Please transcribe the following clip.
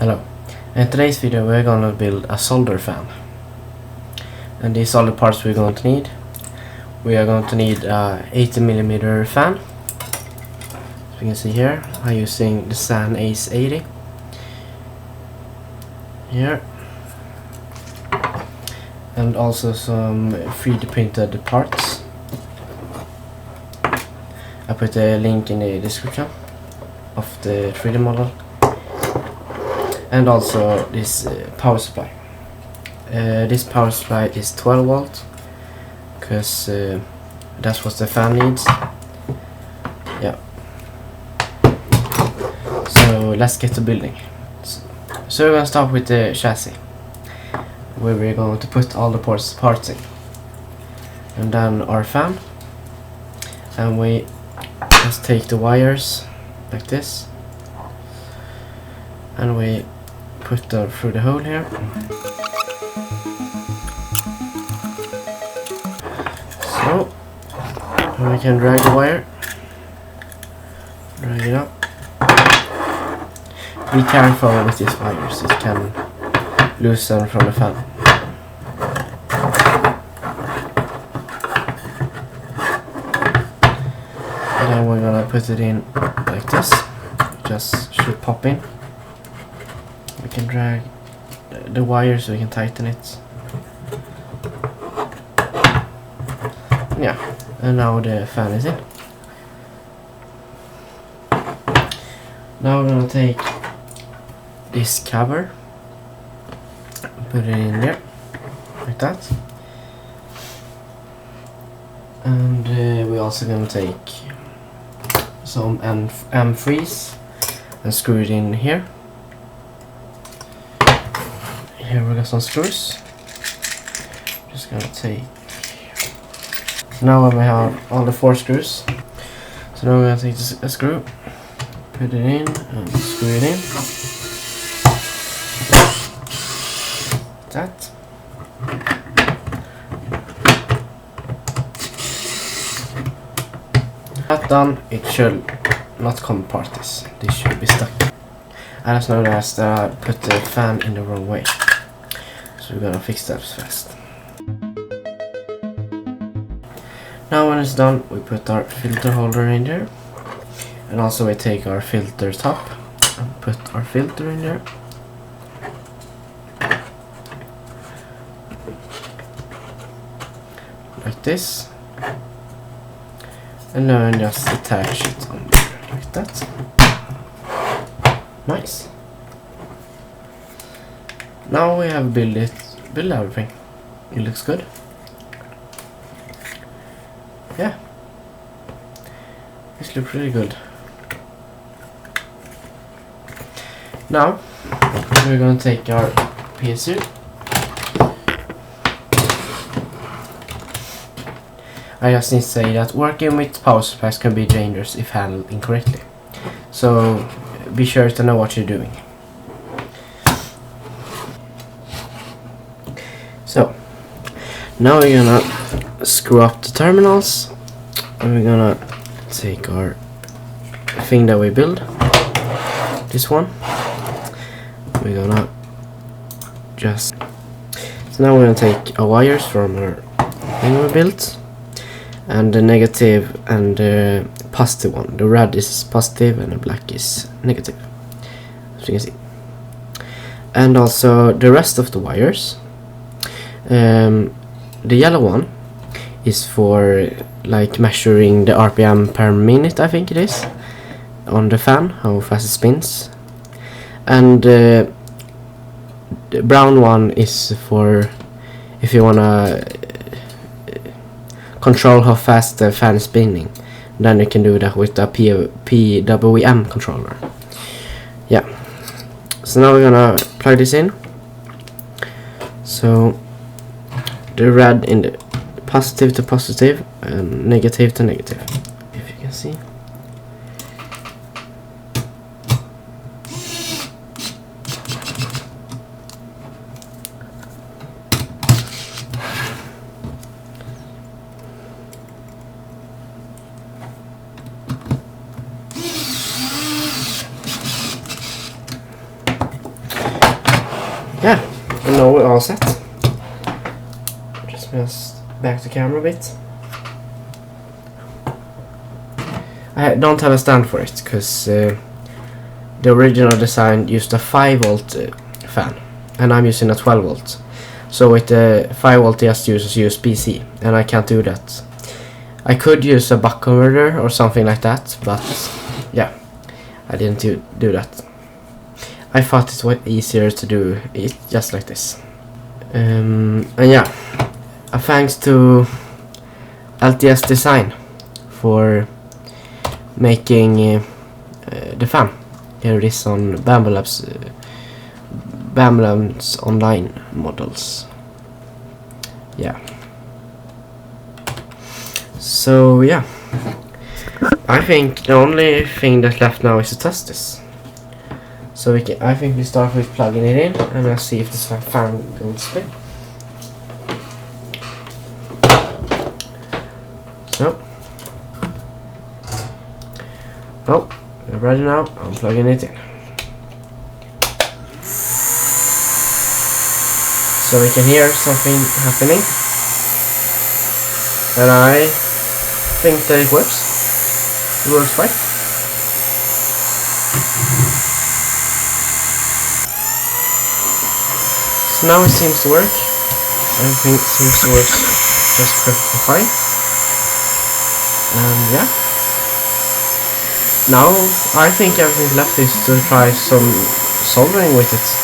Hello. In today's video we're going to build a solder fan. And these are the parts we're going to need. We are going to need a 80mm fan. As you can see here, I'm using the SAN Ace 80. Here. And also some 3D printed parts. I put a link in the description of the 3D model. And also this power supply. This power supply is 12 volt because that's what the fan needs. Yeah. So let's get to building. So we're gonna start with the chassis, where we're going to put all the parts in, and then our fan. And we just take the wires like this, and we put them through the hole here. So, and we can drag the wire, drag it up. Be careful with these wires, it can loosen from the fan. And then we're gonna put it in like this, just should pop in. We can drag the wire so we can tighten it. Yeah, and now the fan is in. Now we're gonna take this cover, put it in there, like that. And we're also gonna take some M3s and screw it in here. Here we got some screws. Just gonna take. So now when we have all the 4 screws, so now we're gonna take a screw, put it in, and screw it in. That. That done, it should not come apart. This should be stuck. I just noticed that I put the fan in the wrong way, so we're gonna fix that fast. Now when it's done, we put our filter holder in there, and also we take our filter top and put our filter in there. Like this, and then just attach it on there like that. Nice. Now we have built everything. It looks good. Yeah, this looks really good. Now we're gonna take our PSU. I just need to say that working with power supplies can be dangerous if handled incorrectly. So be sure to know what you're doing. So now we're gonna screw up the terminals, and we're gonna take our thing that we build, this one. We're gonna just, so now we're gonna take our wires from our thing we built, and the negative and the positive one. The red is positive and the black is negative, as you can see. And also the rest of the wires. The yellow one is for like measuring the RPM per minute, I think it is, on the fan, how fast it spins. And the brown one is for if you wanna control how fast the fan is spinning. Then you can do that with a PWM controller. Yeah. So now we're gonna plug this in. So the red in the positive to positive and negative to negative, if you can see. yeah, and now we're all set. Just back the camera a bit. I don't have a stand for it because the original design used a 5-volt fan, and I'm using a 12-volt. So with the 5-volt just uses USB-C, and I can't do that. I could use a buck converter or something like that, but yeah, I didn't do that. I thought it was easier to do it just like this. And yeah, thanks to LTS Design for making the fan. Here it is on Bambu Labs online models. Yeah. So yeah, I think the only thing that's left now is to test this. So I think we start with plugging it in, and I'll see if this fan will spin. So, oh, we're ready now. I'm plugging it in. So we can hear something happening, and I think that it works. It works fine. So now it seems to work. Everything seems to work just perfectly fine. And yeah. Now I think everything left is to try some soldering with it.